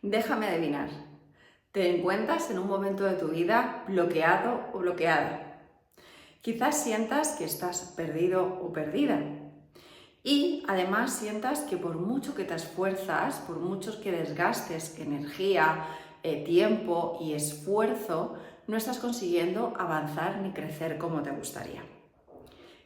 Déjame adivinar. ¿Te encuentras en un momento de tu vida bloqueado o bloqueada? Quizás sientas que estás perdido o perdida. Y además sientas que por mucho que te esfuerzas, por mucho que desgastes energía, tiempo y esfuerzo, no estás consiguiendo avanzar ni crecer como te gustaría.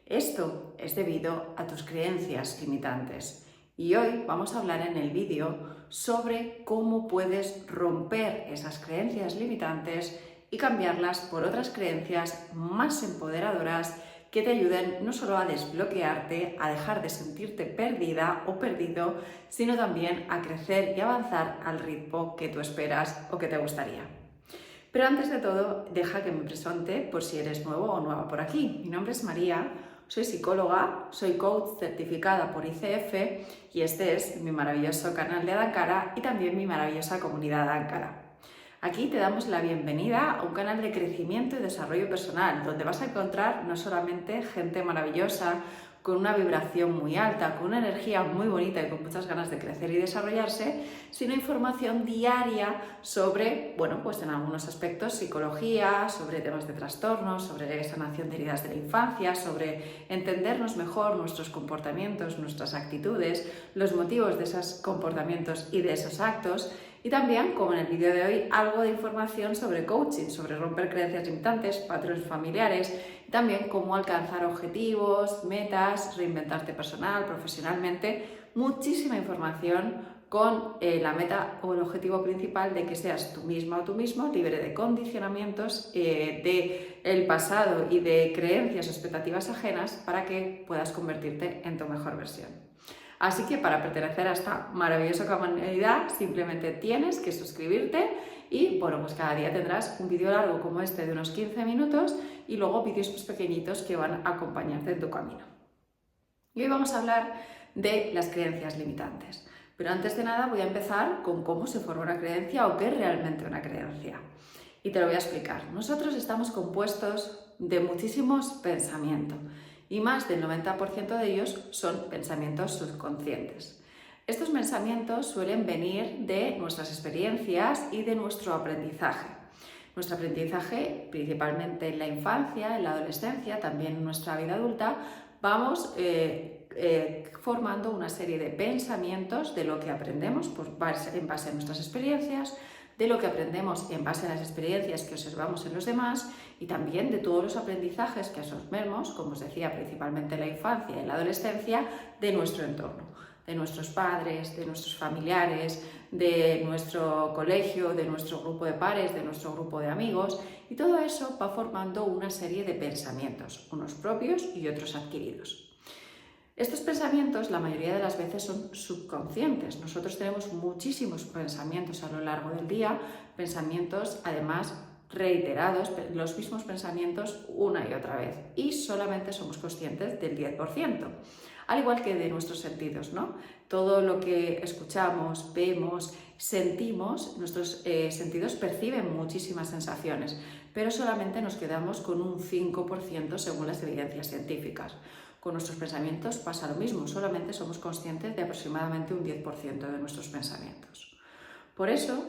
Esto es debido a tus creencias limitantes. Y hoy vamos a hablar en el vídeo sobre cómo puedes romper esas creencias limitantes y cambiarlas por otras creencias más empoderadoras que te ayuden no solo a desbloquearte, a dejar de sentirte perdida o perdido, sino también a crecer y avanzar al ritmo que tú esperas o que te gustaría. Pero antes de todo, deja que me presente por si eres nuevo o nueva por aquí. Mi nombre es María, soy psicóloga, soy coach certificada por ICF y este es mi maravilloso canal de Adankara y también mi maravillosa comunidad Adankara. Aquí te damos la bienvenida a un canal de crecimiento y desarrollo personal, donde vas a encontrar no solamente gente maravillosa, con una vibración muy alta, con una energía muy bonita y con muchas ganas de crecer y desarrollarse, sino información diaria sobre, pues en algunos aspectos, psicología, sobre temas de trastornos, sobre sanación de heridas de la infancia, sobre entendernos mejor nuestros comportamientos, nuestras actitudes, los motivos de esos comportamientos y de esos actos. Y también, como en el vídeo de hoy, algo de información sobre coaching, sobre romper creencias limitantes, patrones familiares, y también cómo alcanzar objetivos, metas, reinventarte personal, profesionalmente. Muchísima información con la meta o el objetivo principal de que seas tú misma o tú mismo, libre de condicionamientos del pasado y de creencias o expectativas ajenas para que puedas convertirte en tu mejor versión. Así que para pertenecer a esta maravillosa comunidad simplemente tienes que suscribirte y pues cada día tendrás un vídeo largo como este de unos 15 minutos y luego vídeos más pequeñitos que van a acompañarte en tu camino. Y hoy vamos a hablar de las creencias limitantes. Pero antes de nada voy a empezar con cómo se forma una creencia o qué es realmente una creencia. Y te lo voy a explicar. Nosotros estamos compuestos de muchísimos pensamientos y más del 90% de ellos son pensamientos subconscientes. Estos pensamientos suelen venir de nuestras experiencias y de nuestro aprendizaje. Nuestro aprendizaje, principalmente en la infancia, en la adolescencia, también en nuestra vida adulta, vamos formando una serie de pensamientos de lo que aprendemos en base a nuestras experiencias, de lo que aprendemos en base a las experiencias que observamos en los demás y también de todos los aprendizajes que absorbemos, como os decía, principalmente en la infancia y en la adolescencia, de nuestro entorno, de nuestros padres, de nuestros familiares, de nuestro colegio, de nuestro grupo de pares, de nuestro grupo de amigos, y todo eso va formando una serie de pensamientos, unos propios y otros adquiridos. Estos pensamientos la mayoría de las veces son subconscientes. Nosotros tenemos muchísimos pensamientos a lo largo del día, pensamientos además reiterados, los mismos pensamientos una y otra vez, y solamente somos conscientes del 10%. Al igual que de nuestros sentidos, ¿no? Todo lo que escuchamos, vemos, sentimos, nuestros sentidos perciben muchísimas sensaciones, pero solamente nos quedamos con un 5% según las evidencias científicas. Con nuestros pensamientos pasa lo mismo, solamente somos conscientes de aproximadamente un 10% de nuestros pensamientos. Por eso,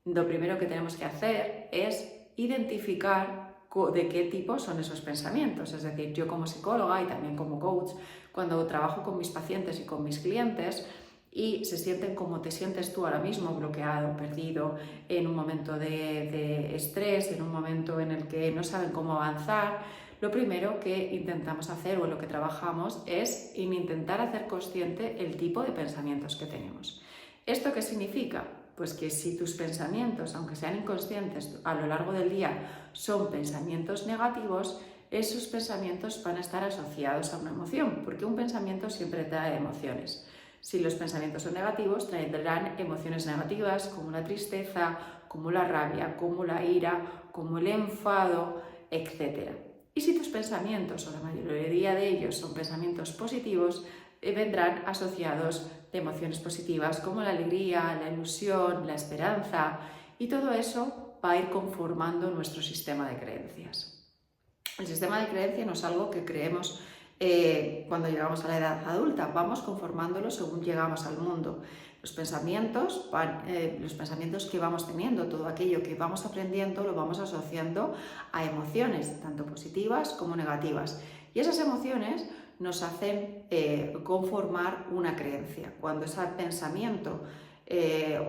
lo primero que tenemos que hacer es identificar de qué tipo son esos pensamientos. Es decir, yo como psicóloga y también como coach, cuando trabajo con mis pacientes y con mis clientes y se sienten como te sientes tú ahora mismo, bloqueado, perdido, en un momento de estrés, en un momento en el que no saben cómo avanzar, lo primero que intentamos hacer o en lo que trabajamos es intentar hacer consciente el tipo de pensamientos que tenemos. ¿Esto qué significa? Pues que si tus pensamientos, aunque sean inconscientes a lo largo del día, son pensamientos negativos, esos pensamientos van a estar asociados a una emoción, porque un pensamiento siempre trae emociones. Si los pensamientos son negativos, traerán emociones negativas como la tristeza, como la rabia, como la ira, como el enfado, etc. Y si tus pensamientos, o la mayoría de ellos, son pensamientos positivos, vendrán asociados de emociones positivas como la alegría, la ilusión, la esperanza, y todo eso va a ir conformando nuestro sistema de creencias. El sistema de creencias no es algo que creemos cuando llegamos a la edad adulta, vamos conformándolo según llegamos al mundo. Los pensamientos que vamos teniendo, todo aquello que vamos aprendiendo, lo vamos asociando a emociones, tanto positivas como negativas. Y esas emociones nos hacen conformar una creencia. Cuando ese pensamiento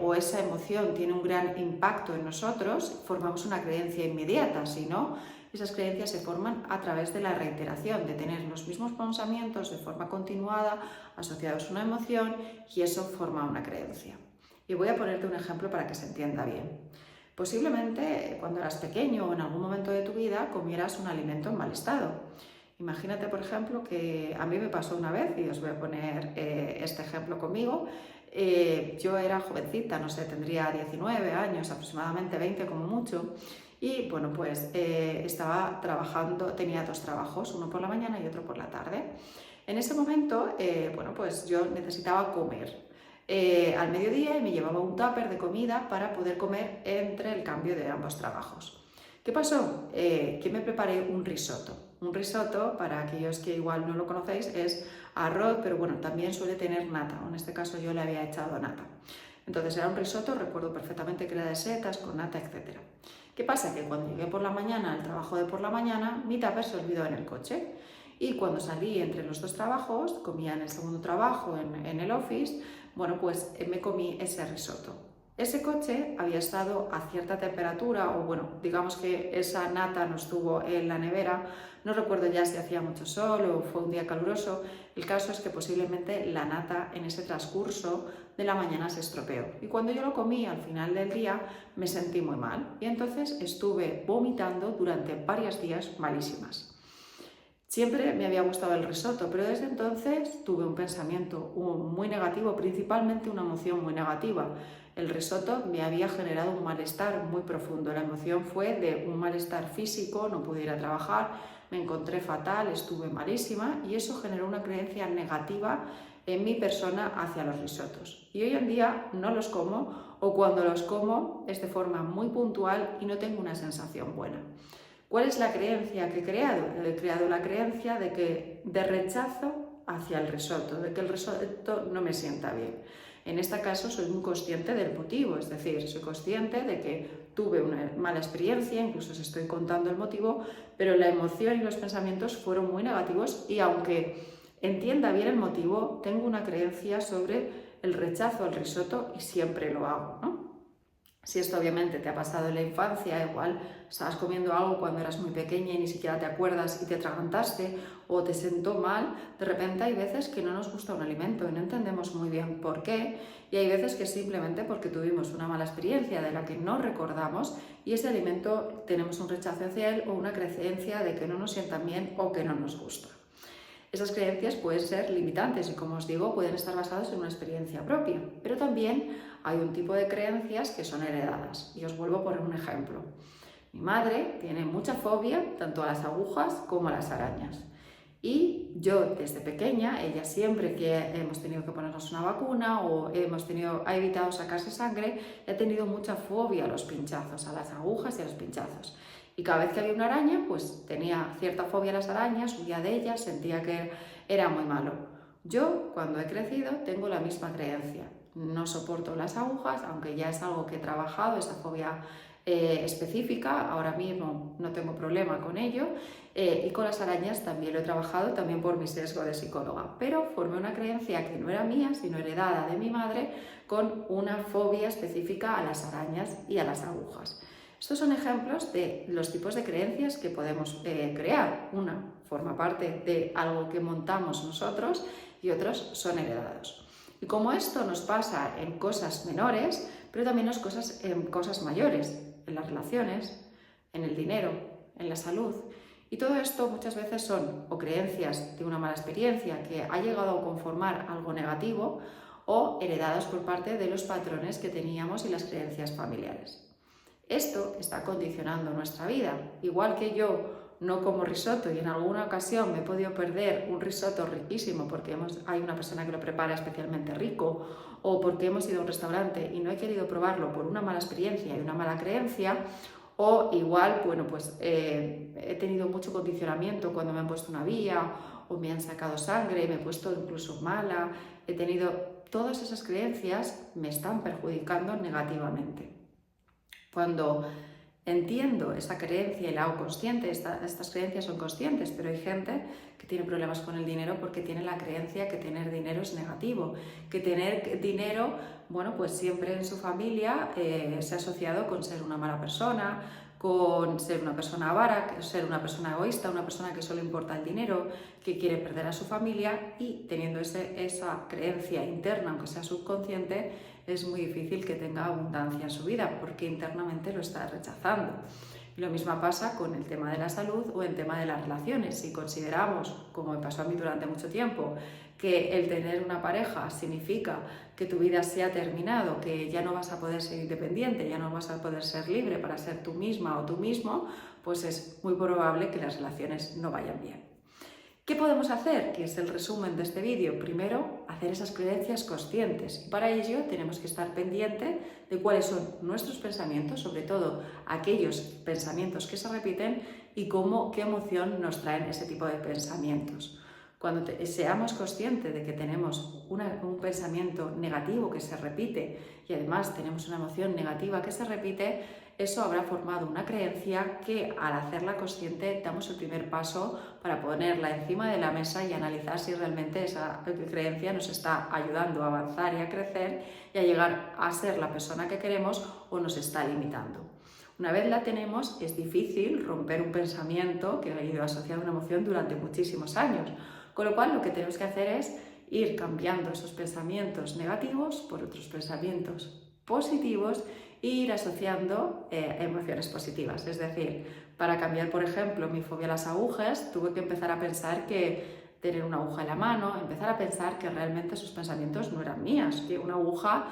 o esa emoción tiene un gran impacto en nosotros, formamos una creencia inmediata. Si no, esas creencias se forman a través de la reiteración, de tener los mismos pensamientos de forma continuada asociados a una emoción, y eso forma una creencia. Y voy a ponerte un ejemplo para que se entienda bien. Posiblemente cuando eras pequeño o en algún momento de tu vida comieras un alimento en mal estado. Imagínate, por ejemplo, que a mí me pasó una vez, y os voy a poner este ejemplo conmigo. Yo era jovencita, no sé, tendría 19 años, aproximadamente 20 como mucho, y bueno, pues estaba trabajando, tenía 2 trabajos, uno por la mañana y otro por la tarde. En ese momento, bueno, pues yo necesitaba comer al mediodía y me llevaba un tupper de comida para poder comer entre el cambio de ambos trabajos. ¿Qué pasó? Que me preparé un risotto. Un risotto, para aquellos que igual no lo conocéis, es arroz, pero bueno, también suele tener nata. En este caso yo le había echado nata. Entonces era un risotto, recuerdo perfectamente que era de setas, con nata, etc. ¿Qué pasa? Que cuando llegué por la mañana al trabajo de por la mañana, mi tupper se olvidó en el coche. Y cuando salí entre los 2 trabajos, comía en el segundo trabajo, en el office, bueno, pues me comí ese risotto. Ese coche había estado a cierta temperatura, o bueno, digamos que esa nata no estuvo en la nevera, no recuerdo ya si hacía mucho sol o fue un día caluroso. El caso es que posiblemente la nata en ese transcurso de la mañana se estropeó. Y cuando yo lo comí al final del día me sentí muy mal y entonces estuve vomitando durante varios días malísimas. Siempre me había gustado el risotto, pero desde entonces tuve un pensamiento muy negativo, principalmente una emoción muy negativa. El risotto me había generado un malestar muy profundo. La emoción fue de un malestar físico, no pude ir a trabajar, me encontré fatal, estuve malísima y eso generó una creencia negativa en mi persona hacia los risottos. Y hoy en día no los como, o cuando los como es de forma muy puntual y no tengo una sensación buena. ¿Cuál es la creencia que he creado? He creado la creencia de rechazo hacia el risotto, de que el risotto no me sienta bien. En este caso soy muy consciente del motivo, es decir, soy consciente de que tuve una mala experiencia, incluso os estoy contando el motivo, pero la emoción y los pensamientos fueron muy negativos y aunque entienda bien el motivo, tengo una creencia sobre el rechazo al risotto y siempre lo hago, ¿no? Si esto obviamente te ha pasado en la infancia, igual estabas comiendo algo cuando eras muy pequeña y ni siquiera te acuerdas y te atragantaste o te sentó mal, de repente hay veces que no nos gusta un alimento y no entendemos muy bien por qué, y hay veces que simplemente porque tuvimos una mala experiencia de la que no recordamos y ese alimento tenemos un rechazo hacia él o una creencia de que no nos sientan bien o que no nos gusta. Esas creencias pueden ser limitantes y, como os digo, pueden estar basadas en una experiencia propia, pero también hay un tipo de creencias que son heredadas. Y os vuelvo a poner un ejemplo. Mi madre tiene mucha fobia tanto a las agujas como a las arañas. Y yo desde pequeña, ella siempre que hemos tenido que ponernos una vacuna o ha evitado sacarse sangre, ha tenido mucha fobia a los pinchazos, a las agujas y a los pinchazos. Y cada vez que había una araña, pues tenía cierta fobia a las arañas, huía de ellas, sentía que era muy malo. Yo, cuando he crecido, tengo la misma creencia. No soporto las agujas, aunque ya es algo que he trabajado, esa fobia específica, ahora mismo no tengo problema con ello, y con las arañas también lo he trabajado, también por mi sesgo de psicóloga, pero formé una creencia que no era mía, sino heredada de mi madre, con una fobia específica a las arañas y a las agujas. Estos son ejemplos de los tipos de creencias que podemos crear. Una forma parte de algo que montamos nosotros y otros son heredados. Y como esto nos pasa en cosas menores, pero también en cosas mayores, en las relaciones, en el dinero, en la salud. Y todo esto muchas veces son o creencias de una mala experiencia que ha llegado a conformar algo negativo o heredadas por parte de los patrones que teníamos y las creencias familiares. Esto está condicionando nuestra vida. Igual que yo no como risotto y en alguna ocasión me he podido perder un risotto riquísimo porque hay una persona que lo prepara especialmente rico o porque hemos ido a un restaurante y no he querido probarlo por una mala experiencia y una mala creencia, o igual, bueno, pues he tenido mucho condicionamiento cuando me han puesto una vía o me han sacado sangre y me he puesto incluso mala, he tenido todas esas creencias me están perjudicando negativamente. Cuando entiendo esa creencia y la hago consciente, estas creencias son conscientes, pero hay gente que tiene problemas con el dinero porque tiene la creencia que tener dinero es negativo, que tener dinero, bueno, pues siempre en su familia se ha asociado con ser una mala persona, con ser una persona avara, ser una persona egoísta, una persona que solo importa el dinero, que quiere perder a su familia, y teniendo esa creencia interna, aunque sea subconsciente, es muy difícil que tenga abundancia en su vida porque internamente lo está rechazando. Y lo mismo pasa con el tema de la salud o el tema de las relaciones. Si consideramos, como me pasó a mí durante mucho tiempo, que el tener una pareja significa que tu vida se ha terminado, que ya no vas a poder ser independiente, ya no vas a poder ser libre para ser tú misma o tú mismo, pues es muy probable que las relaciones no vayan bien. ¿Qué podemos hacer? Que es el resumen de este vídeo. Primero, hacer esas creencias conscientes. Y para ello tenemos que estar pendiente de cuáles son nuestros pensamientos, sobre todo aquellos pensamientos que se repiten, y qué emoción nos traen ese tipo de pensamientos. Cuando seamos conscientes de que tenemos un pensamiento negativo que se repite y además tenemos una emoción negativa que se repite, eso habrá formado una creencia que, al hacerla consciente, damos el primer paso para ponerla encima de la mesa y analizar si realmente esa creencia nos está ayudando a avanzar y a crecer y a llegar a ser la persona que queremos, o nos está limitando. Una vez la tenemos, es difícil romper un pensamiento que ha ido asociado a una emoción durante muchísimos años, con lo cual lo que tenemos que hacer es ir cambiando esos pensamientos negativos por otros pensamientos positivos e ir asociando emociones positivas. Es decir, para cambiar, por ejemplo, mi fobia a las agujas, tuve que empezar a pensar que tener una aguja en la mano, empezar a pensar que realmente esos pensamientos no eran mías, que una aguja,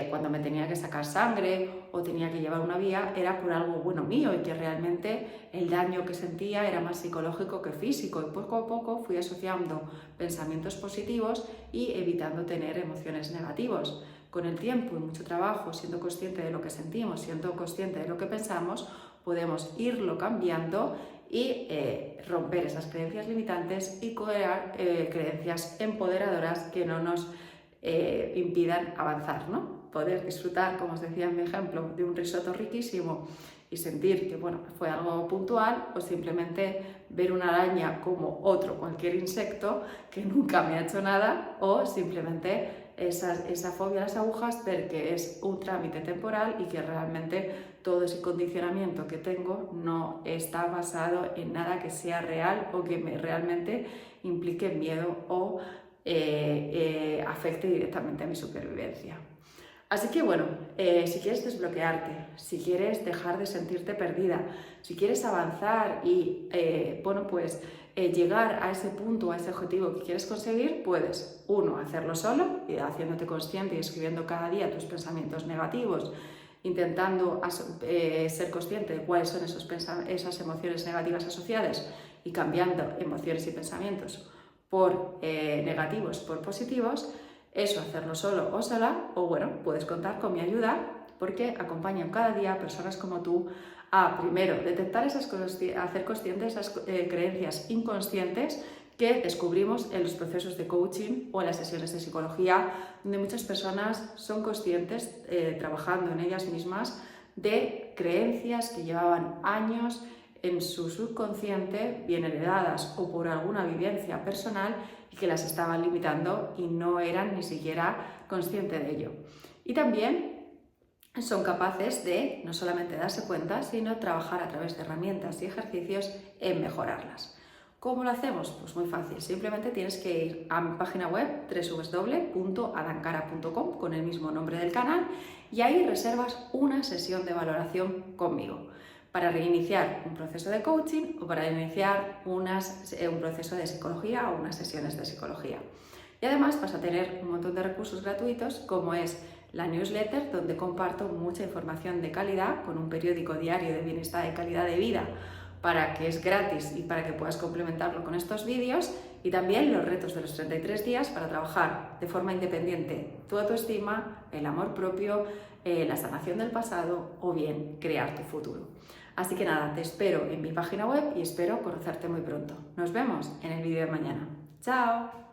cuando me tenía que sacar sangre o tenía que llevar una vía, era por algo bueno mío, y que realmente el daño que sentía era más psicológico que físico. Y poco a poco fui asociando pensamientos positivos y evitando tener emociones negativas. Con el tiempo y mucho trabajo, siendo consciente de lo que sentimos, siendo consciente de lo que pensamos, podemos irlo cambiando y romper esas creencias limitantes y crear creencias empoderadoras que no nos impidan avanzar, ¿no? Poder disfrutar, como os decía en mi ejemplo, de un risotto riquísimo y sentir que, bueno, fue algo puntual, o simplemente ver una araña como cualquier insecto que nunca me ha hecho nada, o simplemente esa fobia a las agujas, ver que es un trámite temporal y que realmente todo ese condicionamiento que tengo no está basado en nada que sea real o que realmente implique miedo o afecte directamente a mi supervivencia. Así que bueno, si quieres desbloquearte, si quieres dejar de sentirte perdida, si quieres avanzar y llegar a ese punto, a ese objetivo que quieres conseguir, puedes, uno, hacerlo solo, haciéndote consciente y escribiendo cada día tus pensamientos negativos, intentando ser consciente de cuáles son esas emociones negativas asociadas y cambiando emociones y pensamientos por negativos por positivos. Eso, hacerlo solo o sola, o bueno, puedes contar con mi ayuda, porque acompaño cada día a personas como tú a, primero, detectar hacer conscientes esas creencias inconscientes que descubrimos en los procesos de coaching o en las sesiones de psicología, donde muchas personas son conscientes, trabajando en ellas mismas, de creencias que llevaban años en su subconsciente, bien heredadas o por alguna vivencia personal, y que las estaban limitando y no eran ni siquiera conscientes de ello. Y también son capaces de no solamente darse cuenta, sino trabajar a través de herramientas y ejercicios en mejorarlas. ¿Cómo lo hacemos? Pues muy fácil, simplemente tienes que ir a mi página web www.adankara.com con el mismo nombre del canal, y ahí reservas una sesión de valoración conmigo para reiniciar un proceso de coaching o para iniciar un proceso de psicología o unas sesiones de psicología. Y además vas a tener un montón de recursos gratuitos, como es la newsletter, donde comparto mucha información de calidad con un periódico diario de bienestar y calidad de vida, para que es gratis y para que puedas complementarlo con estos vídeos, y también los retos de los 33 días para trabajar de forma independiente tu autoestima, el amor propio, la sanación del pasado o bien crear tu futuro. Así que nada, te espero en mi página web y espero conocerte muy pronto. Nos vemos en el vídeo de mañana. ¡Chao!